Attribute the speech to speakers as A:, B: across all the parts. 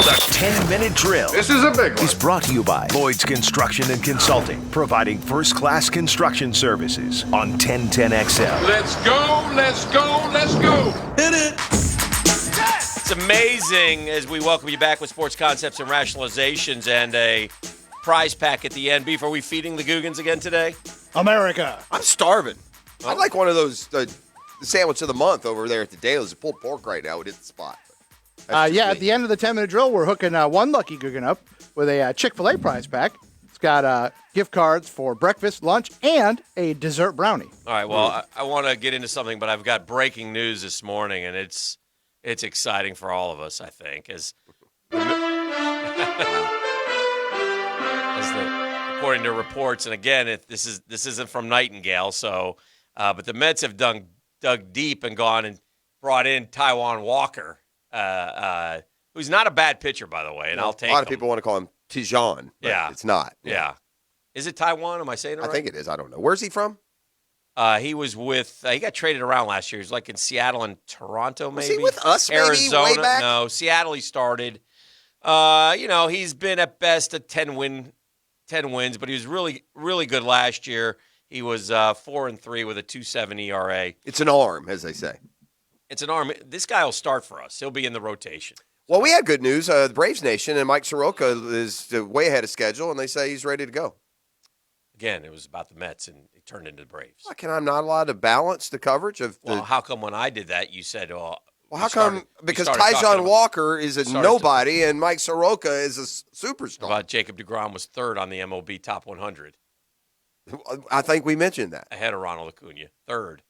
A: The 10-minute drill.
B: This is a big one.
A: Is brought to you by Lloyd's Construction and Consulting, providing first-class construction services on 1010XL.
B: Let's go, let's go, let's go.
C: Hit it.
D: It's amazing as we welcome you back with sports concepts and rationalizations and a prize pack at the end. Beef, are we feeding the Googans again today?
C: America.
E: I'm starving. I'd like one of those the sandwich of the month over there at the Dailies. The pulled pork right now would hit the spot.
C: At the end of the 10-minute drill, we're hooking one lucky Guggen up with a Chick-fil-A prize pack. It's got gift cards for breakfast, lunch, and a dessert brownie.
D: All right, well, I want to get into something, but I've got breaking news this morning, and it's exciting for all of us, I think. According to reports, and again, this isn't from Nightingale, so but the Mets have dug deep and gone and brought in Taijuan Walker, who's not a bad pitcher, by the way, and I'll take him.
E: A lot of people want to call him Tijon, but it's not.
D: Yeah. Is it Taiwan? Am I saying it right?
E: I think it is. I don't know. Where's he from?
D: He was with he got traded around last year. He was like in Seattle and Toronto, maybe.
E: Was he with us, maybe,
D: Arizona?
E: way back?
D: No, Seattle he started. He's been at best at 10 wins, but he was really, really good last year. He was 4-3 with a 2.7 ERA.
E: It's an arm, as they say.
D: It's an arm. This guy will start for us. He'll be in the rotation.
E: Well, we had good news. The Braves Nation and Mike Soroka is way ahead of schedule, and they say he's ready to go.
D: Again, it was about the Mets, and it turned into the Braves.
E: How can I not allowed to balance the coverage of the...
D: Well, how come when I did that, you said,
E: Well, how come? Because Taijuan Walker is a nobody, and Mike Soroka is a superstar.
D: About Jacob deGrom was third on the MLB Top 100.
E: I think we mentioned that.
D: Ahead of Ronald Acuna. Third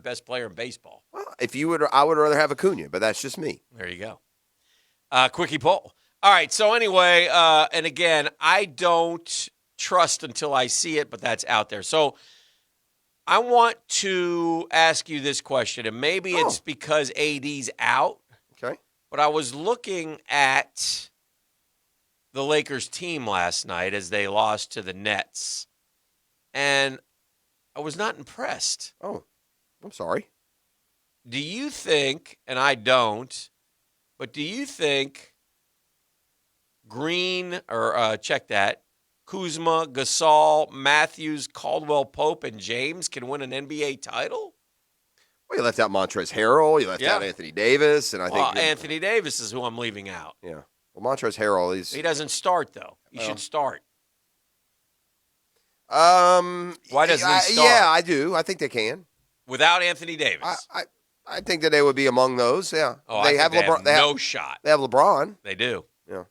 D: best player in baseball.
E: Well, I would rather have Acuna, but that's just me.
D: There you go. Quickie poll. All right, so anyway, and again, I don't trust until I see it, but that's out there. So I want to ask you this question, and maybe it's because AD's out.
E: Okay.
D: But I was looking at the Lakers team last night as they lost to the Nets, and I was not impressed.
E: Oh, I'm sorry.
D: Do you think, and I don't, but do you think Green, or check that, Kuzma, Gasol, Matthews, Caldwell Pope, and James can win an NBA title?
E: Well, you left out Montrezl Harrell. You left out Anthony Davis. And I think
D: Anthony Davis is who I'm leaving out.
E: Yeah. Well, Montrezl Harrell
D: he doesn't start, though. He should start.
E: Why
D: doesn't he start?
E: Yeah, I do. I think they can.
D: Without Anthony Davis?
E: I think that they would be among those, yeah.
D: Oh, they have LeBron. They have no shot.
E: They have LeBron.
D: They do.
E: Yeah.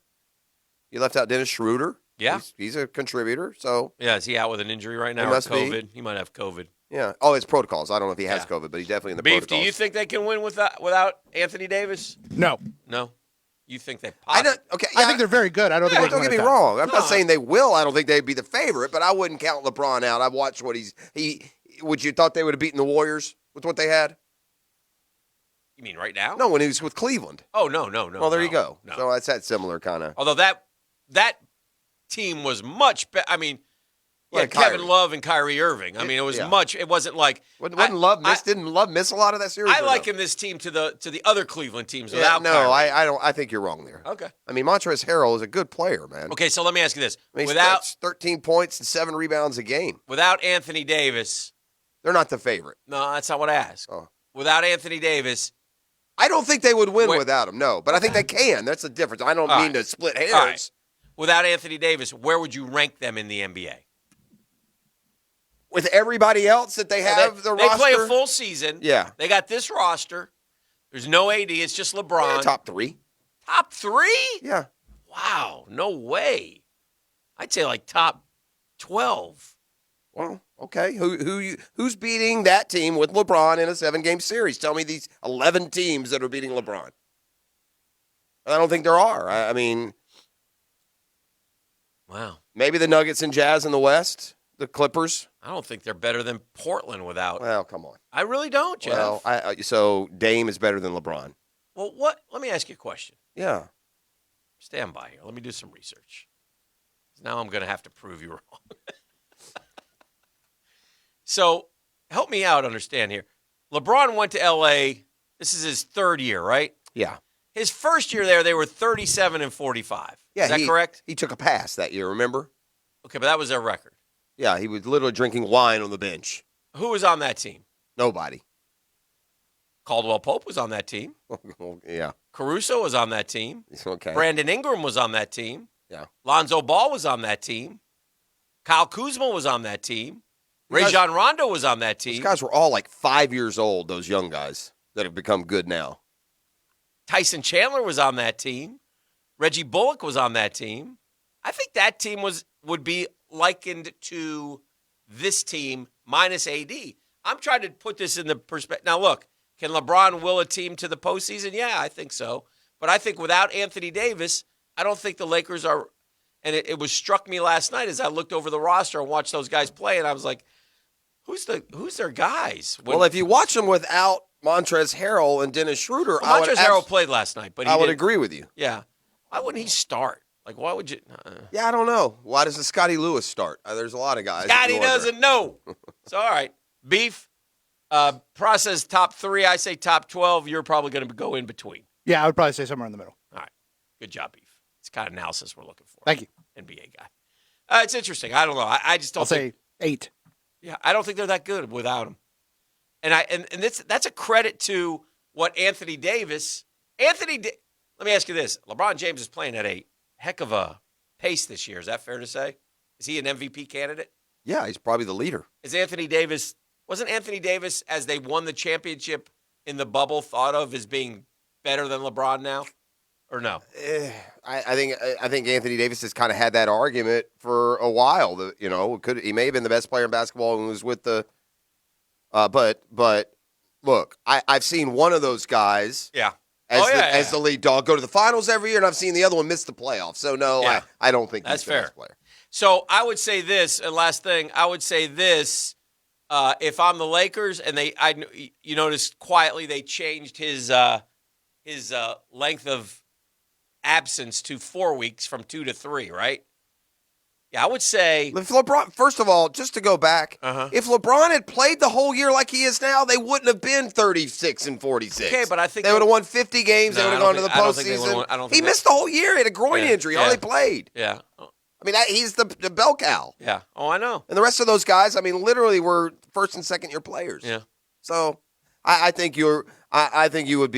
E: You left out Dennis Schroeder.
D: Yeah.
E: He's a contributor, so.
D: Yeah, is he out with an injury right now?
E: He must
D: COVID?
E: Be.
D: He might have COVID.
E: Yeah. Oh, it's protocols. I don't know if he has COVID, but he's definitely in the protocols.
D: Beef, do you think they can win without Anthony Davis?
C: No.
D: No? You think they possibly?
C: I think they're very good. I don't think they can
E: don't get me wrong. I'm not saying they will. I don't think they'd be the favorite, but I wouldn't count LeBron out. I've watched what would you thought they would have beaten the Warriors with what they had?
D: You mean right now?
E: No, when he was with Cleveland.
D: Oh, no.
E: Well, there you go.
D: No.
E: So that's that similar kind of.
D: Although that team was much better. I mean,
E: Well,
D: Kevin Love and Kyrie Irving. I mean, it was much. It wasn't like
E: didn't Love miss a lot of that series?
D: I liken this team to the other Cleveland teams without.
E: No,
D: Kyrie.
E: I don't. I think you're wrong there.
D: Okay.
E: I mean, Montrezl Harrell is a good player, man.
D: Okay, so let me ask you this:
E: I mean, without 13 points and 7 rebounds a game,
D: without Anthony Davis,
E: they're not the favorite.
D: No, that's not what I asked.
E: Oh.
D: Without Anthony Davis,
E: I don't think they would win without him. No, but I think they can. That's the difference. I don't mean to split hairs.
D: Right. Without Anthony Davis, where would you rank them in the NBA?
E: With everybody else that they have, the roster.
D: They play a full season.
E: Yeah.
D: They got this roster. There's no AD. It's just LeBron.
E: Yeah, top 3.
D: Top 3?
E: Yeah.
D: Wow. No way. I'd say like top 12.
E: Well, okay. Who's beating that team with LeBron in a 7-game series? Tell me these 11 teams that are beating LeBron. I don't think there are. I mean,
D: wow.
E: Maybe the Nuggets and Jazz in the West. The Clippers?
D: I don't think they're better than Portland without.
E: Well, come on.
D: I really don't, Jeff.
E: Well, so Dame is better than LeBron.
D: Well, what? Let me ask you a question.
E: Yeah.
D: Stand by here. Let me do some research. Now I'm going to have to prove you wrong. So help me out understand here. LeBron went to L.A. This is his 3rd year, right?
E: Yeah.
D: His first year there, they were 37 and 45.
E: Yeah,
D: Is that correct?
E: He took a pass that year, remember?
D: Okay, but that was their record.
E: Yeah, he was literally drinking wine on the bench.
D: Who was on that team?
E: Nobody.
D: Caldwell Pope was on that team.
E: Yeah.
D: Caruso was on that team.
E: Okay.
D: Brandon Ingram was on that team.
E: Yeah.
D: Lonzo Ball was on that team. Kyle Kuzma was on that team.
E: You guys-
D: Rajon Rondo was on that team.
E: These guys were all like 5 years old, those young guys that have become good now.
D: Tyson Chandler was on that team. Reggie Bullock was on that team. I think that team would be likened to this team minus AD. I'm trying to put this in the perspective. Now, look, can LeBron will a team to the postseason? Yeah, I think so. But I think without Anthony Davis, I don't think the Lakers are. And it was struck me last night as I looked over the roster and watched those guys play, and I was like, who's their guys?
E: Well, if you watch them without Montrezl Harrell and Dennis Schroeder,
D: Montrezl Harrell played last night, but
E: I would agree with you.
D: Yeah. Why wouldn't he start? Like, why would you?
E: Yeah, I don't know. Why doesn't Scotty Lewis start? There's a lot of guys.
D: Scotty doesn't know. So, all right. Beef, process top 3. I say top 12. You're probably going to go in between.
C: Yeah, I would probably say somewhere in the middle.
D: All right. Good job, Beef. It's the kind of analysis we're looking for.
C: Thank you.
D: NBA guy. It's interesting. I don't know. I just don't
C: I'll say 8.
D: Yeah, I don't think they're that good without him. And that's a credit to what Anthony Davis. Let me ask you this: LeBron James is playing at a heck of a pace this year. Is that fair to say? Is he an MVP candidate?
E: Yeah, he's probably the leader.
D: Wasn't Anthony Davis, as they won the championship in the bubble, thought of as being better than LeBron now? Or no?
E: I think Anthony Davis has kind of had that argument for a while. That he may have been the best player in basketball and was with the. But look, I've seen one of those guys.
D: Yeah.
E: As the lead dog go to the finals every year, and I've seen the other one miss the playoffs. So no,
D: yeah.
E: I don't think
D: that's
E: he's the
D: fair.
E: best player.
D: So I would say this, and last thing, I would say this. If I'm the Lakers, and you notice quietly they changed his length of absence to 4 weeks from 2 to 3, right? Yeah, I would say.
E: If LeBron, first of all, just to go back, if LeBron had played the whole year like he is now, they wouldn't have been 36 and 46.
D: Okay, but I think
E: they would have won 50 games.
D: No,
E: they would have gone to the postseason. He missed the whole year. He had a groin injury. All they played.
D: Yeah.
E: I mean, he's the bell cow.
D: Yeah. Oh, I know.
E: And the rest of those guys, I mean, literally were first and second year players.
D: Yeah.
E: So I think you would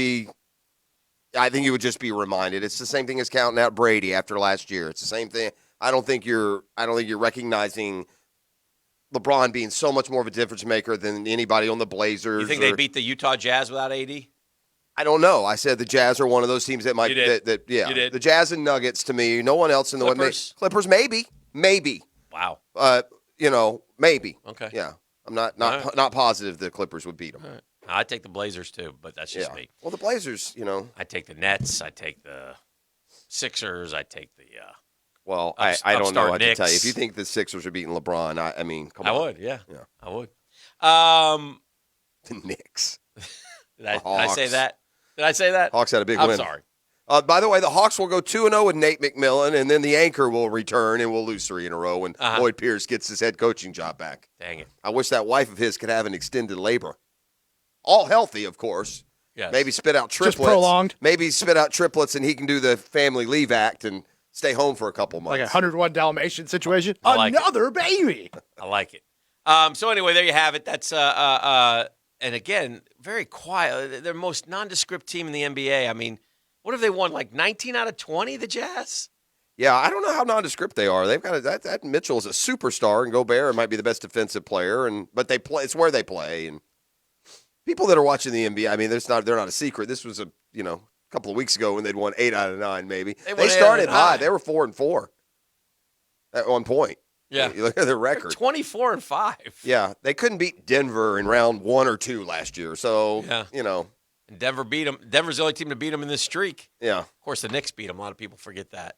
E: just be reminded. It's the same thing as counting out Brady after last year. It's the same thing. I don't think you're recognizing LeBron being so much more of a difference maker than anybody on the Blazers.
D: You think they beat the Utah Jazz without AD?
E: I don't know. I said the Jazz are one of those teams that might.
D: You did.
E: Yeah.
D: You did.
E: The Jazz and Nuggets to me. No one else in the
D: Clippers.
E: Clippers maybe.
D: Wow.
E: Maybe.
D: Okay.
E: Yeah. I'm not positive the Clippers would beat them.
D: All right. I take the Blazers too, but that's just me.
E: Well, the Blazers,
D: I take the Nets. I take the Sixers. I take the.
E: Well, I don't know what to tell you.
D: Knicks.
E: If you think the Sixers are beating LeBron, I mean, come on.
D: I would, yeah. I would.
E: The Knicks.
D: Did I say that? Did I say that?
E: Hawks had a big win.
D: I'm sorry.
E: By the way, the Hawks will go 2-0 with Nate McMillan, and then the anchor will return, and we'll lose 3 in a row when Lloyd Pierce gets his head coaching job back.
D: Dang it.
E: I wish that wife of his could have an extended labor. All healthy, of course.
D: Yes.
E: Maybe spit out triplets.
C: Just prolonged.
E: Maybe spit out triplets, and he can do the family leave act and stay home for a couple months.
C: Like a 101 Dalmatian situation.
D: I like
C: Another baby.
D: I like it. So anyway, there you have it. That's and again, very quiet. They're the most nondescript team in the NBA. I mean, what have they won? Like 19 out of 20, the Jazz?
E: Yeah, I don't know how nondescript they are. They've got that Mitchell is a superstar, and Gobert might be the best defensive player, but they play. It's where they play, and people that are watching the NBA. I mean, they're not a secret. This was a couple of weeks ago when they'd won 8 out of 9, maybe. They started high. They were 4-4 at one point.
D: Yeah,
E: you look at their record.
D: 24-5.
E: Yeah, they couldn't beat Denver in round 1 or 2 last year. So
D: And Denver beat them. Denver's the only team to beat them in this streak.
E: Yeah.
D: Of course, the Knicks beat them. A lot of people forget that.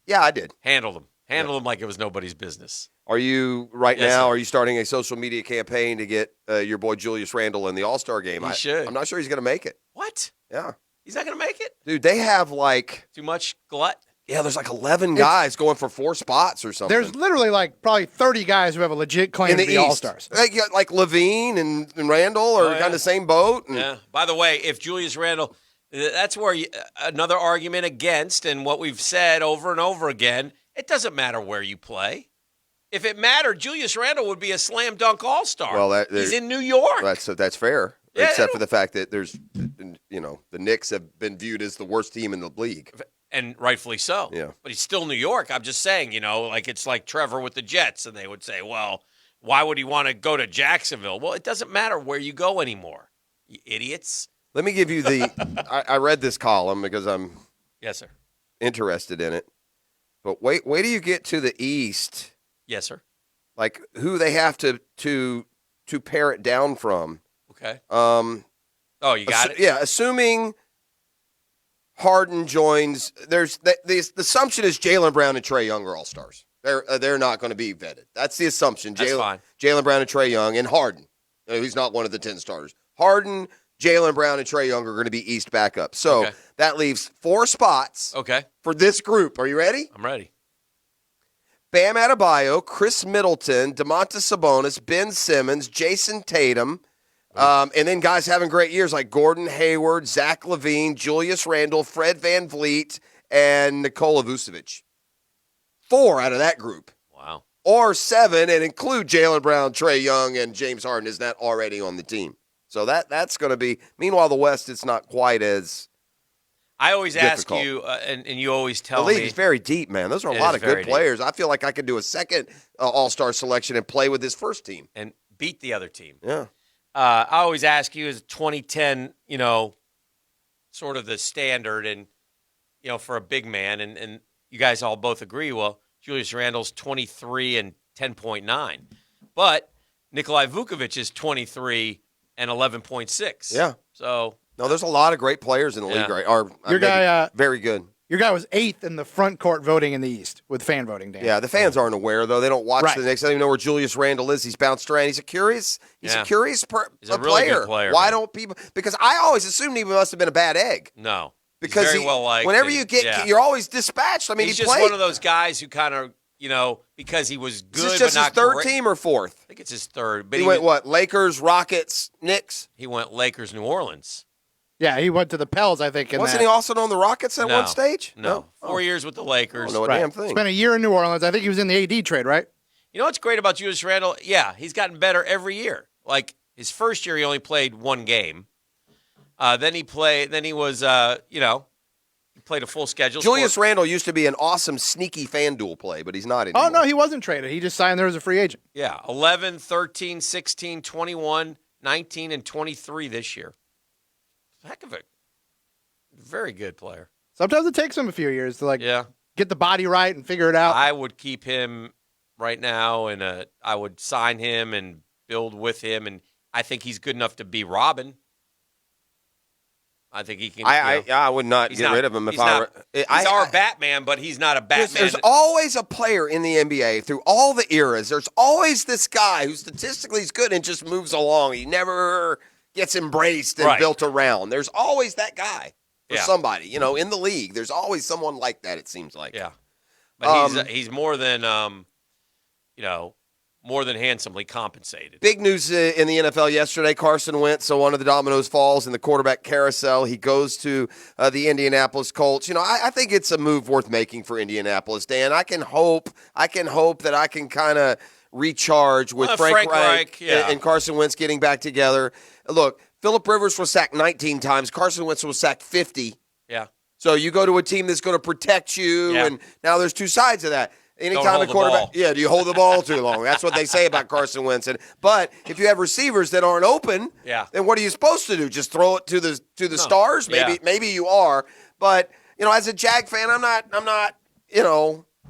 E: Yeah, I did.
D: Handled them like it was nobody's business.
E: Are you Are you starting a social media campaign to get your boy Julius Randle in the All-Star game?
D: He should.
E: I'm not sure he's going to make it.
D: What?
E: Yeah.
D: He's not going to make it?
E: Dude, they have
D: too much glut?
E: Yeah, there's like 11 guys going for 4 spots or something.
C: There's literally probably 30 guys who have a legit claim to be All-Stars.
E: Like Levine and Randall are kind of the same boat.
D: Yeah. By the way, if Julius Randle, That's where another argument against, and what we've said over and over again, it doesn't matter where you play. If it mattered, Julius Randle would be a slam dunk all-star.
E: Well,
D: he's in New York.
E: That's fair,
D: Yeah,
E: except for the fact that there's, the Knicks have been viewed as the worst team in the league.
D: And rightfully so.
E: Yeah.
D: But he's still New York. I'm just saying, it's like Trevor with the Jets, and they would say, well, why would he want to go to Jacksonville? Well, it doesn't matter where you go anymore, you idiots.
E: Let me give you I read this column because I'm
D: Yes, sir.
E: interested in it. But wait till you get to the East.
D: Yes, sir.
E: Like who they have to pare it down from.
D: Okay. Oh, you got it?
E: Yeah, assuming Harden joins, the assumption is Jaylen Brown and Trae Young are all-stars. They're not going to be vetted. That's the assumption.
D: That's fine.
E: Jaylen Brown and Trae Young and Harden. He's not one of the 10 starters. Harden, Jaylen Brown, and Trae Young are going to be East backup. So that leaves 4 spots for this group. Are you ready?
D: I'm ready.
E: Bam Adebayo, Chris Middleton, DeMontis Sabonis, Ben Simmons, Jason Tatum, and then guys having great years like Gordon Hayward, Zach LaVine, Julius Randle, Fred VanVleet, and Nikola Vucevic. 4 out of that group.
D: Wow.
E: Or 7 and include Jaylen Brown, Trae Young, and James Harden is not already on the team. So that's going to be – meanwhile, the West, it's not quite as
D: I always
E: difficult.
D: ask you, and you always tell
E: the league
D: me.
E: is very deep, man. Those are a lot of good players. I feel like I could do a second all-star selection and play with this first team.
D: And beat the other team.
E: Yeah.
D: I always ask you, is 2010, sort of the standard and, for a big man, and you guys all both agree, well, Julius Randle's 23 and 10.9. But Nikolai Vucevic is 23 and 11.6.
E: Yeah.
D: So
E: no, there's a lot of great players in the league, right?
C: Your guy,
E: very good.
C: Your guy was 8th in the front court voting in the East with fan voting, Dan.
E: Yeah, the fans aren't aware though. They don't watch the Knicks. They don't even know where Julius Randle is. He's bounced around. He's a curious
D: He's a
E: really
D: good player.
E: Why
D: man.
E: don't people? Because I always assumed he must have been a bad egg.
D: No.
E: Because
D: very well liked.
E: Whenever you get, you're always dispatched. I mean,
D: he's
E: he
D: just
E: played.
D: one of those guys who kind of, because he was good,
E: Is this just
D: but not
E: his third
D: great.
E: team or fourth?
D: I think it's his third. But
E: He went what? Lakers, Rockets, Knicks.
D: He went Lakers, New Orleans.
C: Yeah, he went to the Pels, I think.
E: Wasn't he also on the Rockets at one stage?
D: No. 4 years with the Lakers.
E: I don't know a damn thing.
C: Spent a year in New Orleans. I think he was in the AD trade, right?
D: You know what's great about Julius Randle? Yeah, he's gotten better every year. Like his first year, he only played 1 game. Then he played. Then he was, he played a full schedule.
E: Julius Randle used to be an awesome, sneaky FanDuel play, but he's not anymore.
C: Oh, no, he wasn't traded. He just signed there as a free agent.
D: Yeah, 11, 13, 16, 21, 19, and 23 this year. Heck of a very good player.
C: Sometimes it takes him a few years to get the body right and figure it out.
D: I would keep him right now, and I would sign him and build with him, and I think he's good enough to be Robin. I think he can.
E: I would not get rid of him if I were.
D: He's our Batman, but he's not a Batman.
E: There's always a player in the NBA through all the eras. There's always this guy who statistically is good and just moves along. He never gets embraced and built around. There's always that guy for somebody, in the league. There's always someone like that, it seems like.
D: Yeah. But he's more than, more than handsomely compensated.
E: Big news in the NFL yesterday. Carson Wentz, so one of the dominoes falls in the quarterback carousel. He goes to the Indianapolis Colts. I think it's a move worth making for Indianapolis, Dan. I can hope that I can kind of recharge with Frank Reich and Carson Wentz getting back together. Look, Phillip Rivers was sacked 19 times. Carson Wentz was sacked 50.
D: Yeah.
E: So you go to a team that's going to protect you, and now there's two sides of that. Anytime a quarterback, do you hold the ball too long? That's what they say about Carson Wentz. But if you have receivers that aren't open, then what are you supposed to do? Just throw it to the stars? Maybe you are. But as a Jag fan, I'm not.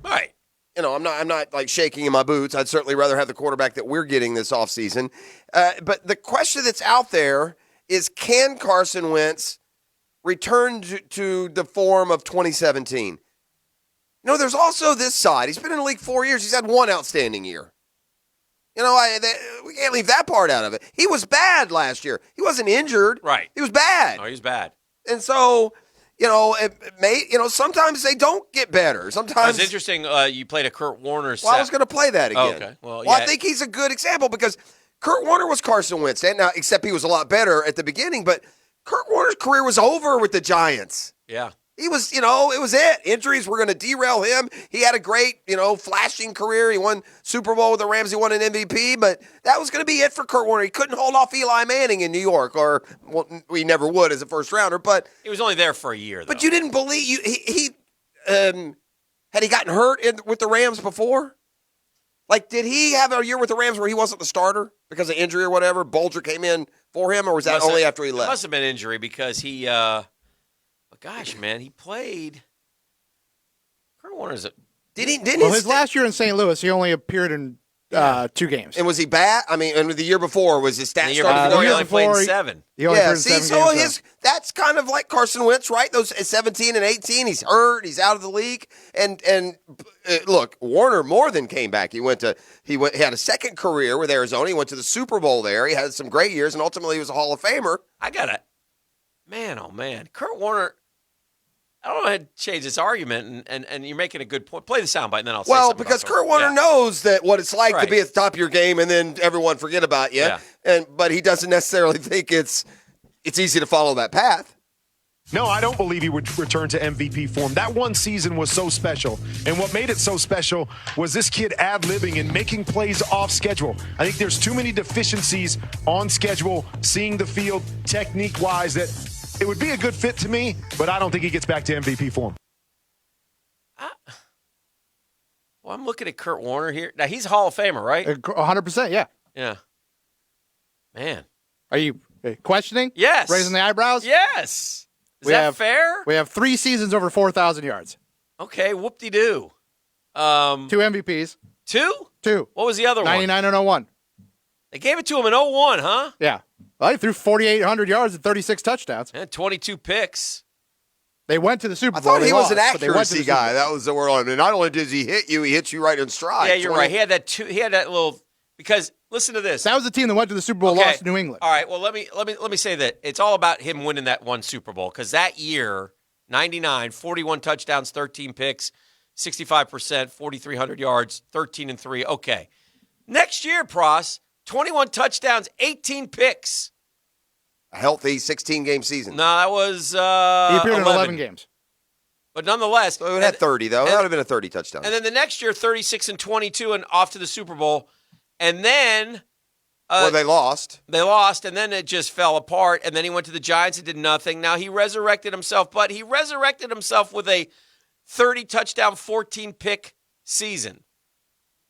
D: Right.
E: I'm not like shaking in my boots. I'd certainly rather have the quarterback that we're getting this offseason. But the question that's out there is, can Carson Wentz return to the form of 2017? There's also this side. He's been in the league 4 years. He's had one outstanding year. We can't leave that part out of it. He was bad last year. He wasn't injured.
D: Right.
E: He was bad.
D: Oh, he's bad.
E: And so, sometimes they don't get better. Sometimes
D: it's interesting. You played a Kurt Warner set.
E: Well, I was going to play that again.
D: Oh, okay. Well,
E: I think he's a good example because Kurt Warner was Carson Wentz. Now, except he was a lot better at the beginning, but Kurt Warner's career was over with the Giants.
D: Yeah.
E: He was, it was it. Injuries were going to derail him. He had a great, flashing career. He won Super Bowl with the Rams. He won an MVP, but that was going to be it for Kurt Warner. He couldn't hold off Eli Manning in New York, or he never would as a first rounder. But
D: he was only there for a year, though.
E: But you didn't believe had he gotten hurt with the Rams before? Like, did he have a year with the Rams where he wasn't the starter because of injury or whatever? Bulger came in for him, or was that only after he left?
D: It must have been injury because he. Gosh, man, he played. Kurt Warner's a.
E: Didn't
C: his last year in St. Louis, he only appeared in 2 games.
E: And was he bad? I mean, and the year before, was his stats started
D: before, he only played in 7.
C: He only played in 7 games.
E: That's kind of like Carson Wentz, right? Those 17 and 18, he's hurt, he's out of the league, and look, Warner more than came back. He had a second career with Arizona. He went to the Super Bowl there. He had some great years, and ultimately he was a Hall of Famer.
D: Man, oh man, Kurt Warner. I don't want to change this argument, and you're making a good point. Play the soundbite, and then I'll say something
E: because
D: about
E: Kurt Warner knows that what it's like to be at the top of your game, and then everyone forget about you. Yeah. But he doesn't necessarily think it's easy to follow that path.
F: No, I don't believe he would return to MVP form. That one season was so special. And what made it so special was this kid ad-libbing and making plays off schedule. I think there's too many deficiencies on schedule, seeing the field technique-wise, that it would be a good fit to me, but I don't think he gets back to MVP form.
D: Well, I'm looking at Kurt Warner here. Now, he's a Hall of Famer, right?
C: 100%, yeah.
D: Yeah. Man.
C: Are you questioning?
D: Yes.
C: Raising the eyebrows?
D: Yes. Is that fair?
C: We have 3 seasons over 4,000 yards.
D: Okay, whoop-de-doo.
C: 2 MVPs.
D: 2?
C: 2.
D: What was the other
C: 99 and 01.
D: They gave it to him in 01, huh?
C: Yeah. Well, he threw 4,800 yards and 36 touchdowns.
D: And 22 picks.
C: They went to the Super Bowl.
E: I thought he was an
C: lost,
E: accuracy guy. That was the word on it. Not only does he hit you, he hits you right in stride.
D: Yeah, you're right. He had that little because listen to this.
C: That was the team that went to the Super Bowl, lost to New England.
D: All right. Well, let me say that it's all about him winning that one Super Bowl because that year, 99, 41 touchdowns, 13 picks, 65%, 4,300 yards, 13-3. Okay. Next year, Pross, 21 touchdowns, 18 picks.
E: A healthy 16-game season.
D: No, that was
C: he appeared
D: 11.
C: in 11 games.
D: But nonetheless.
E: So it had 30, though. That would have been a 30 touchdown.
D: And then the next year, 36 and 22 and off to the Super Bowl. And then.
E: They lost.
D: They lost, and then it just fell apart. And then he went to the Giants and did nothing. Now he resurrected himself, but he resurrected himself with a 30-touchdown, 14-pick season.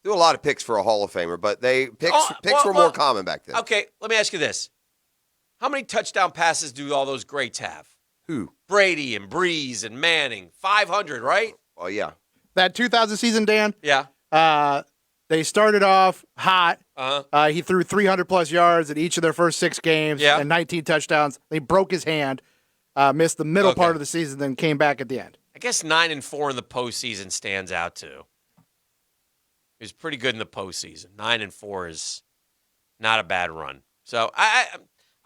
E: Do a lot of picks for a Hall of Famer, but picks were more common back then.
D: Okay, let me ask you this. How many touchdown passes do all those greats have?
E: Who?
D: Brady and Breeze and Manning. 500, right?
E: Oh, yeah.
C: That 2000 season, Dan?
D: Yeah.
C: They started off hot.
D: Uh-huh.
C: He threw 300-plus yards in each of their first 6 games and 19 touchdowns. They broke his hand, missed the middle part of the season, then came back at the end.
D: I guess 9-4 in the postseason stands out, too. He was pretty good in the postseason. 9-4 is not a bad run. So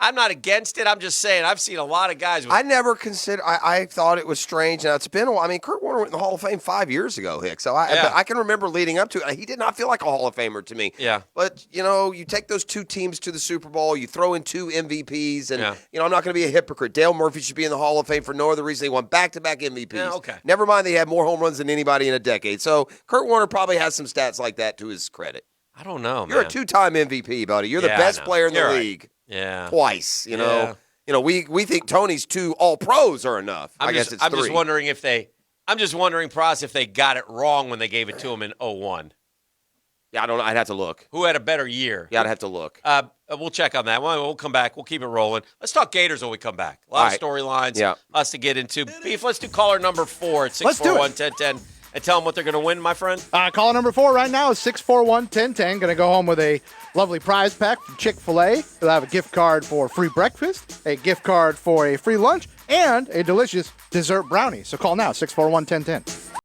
D: I'm not against it. I'm just saying I've seen a lot of guys.
E: I never considered. I thought it was strange. Now it's been a while. I mean, Kurt Warner went in the Hall of Fame 5 years ago, Hick. So I can remember leading up to it. He did not feel like a Hall of Famer to me.
D: Yeah.
E: But you take those 2 teams to the Super Bowl. You throw in 2 MVPs, and I'm not going to be a hypocrite. Dale Murphy should be in the Hall of Fame for no other reason. He won back-to-back MVPs.
D: Yeah, okay.
E: Never mind, they had more home runs than anybody in a decade. So Kurt Warner probably has some stats like that to his credit.
D: I don't know, man.
E: You're a 2-time MVP, buddy. You're the best player in the league.
D: Yeah.
E: Twice, we think Tony's 2 All-Pros are enough. I guess it's 3.
D: I'm just wondering, Pross, if they got it wrong when they gave it to him in 01.
E: Yeah, I don't know. I'd have to look.
D: Who had a better year?
E: Yeah, I'd have to look.
D: We'll check on that. We'll come back. We'll keep it rolling. Let's talk Gators when we come back. A lot of storylines. Us to get into. Beef, let's do caller number 4 at 641-1010. And tell them what they're going to win, my friend.
C: Caller number 4 right now is 641-1010. Going to go home with a lovely prize pack from Chick-fil-A. They'll have a gift card for free breakfast, a gift card for a free lunch, and a delicious dessert brownie. So call now, 641-1010.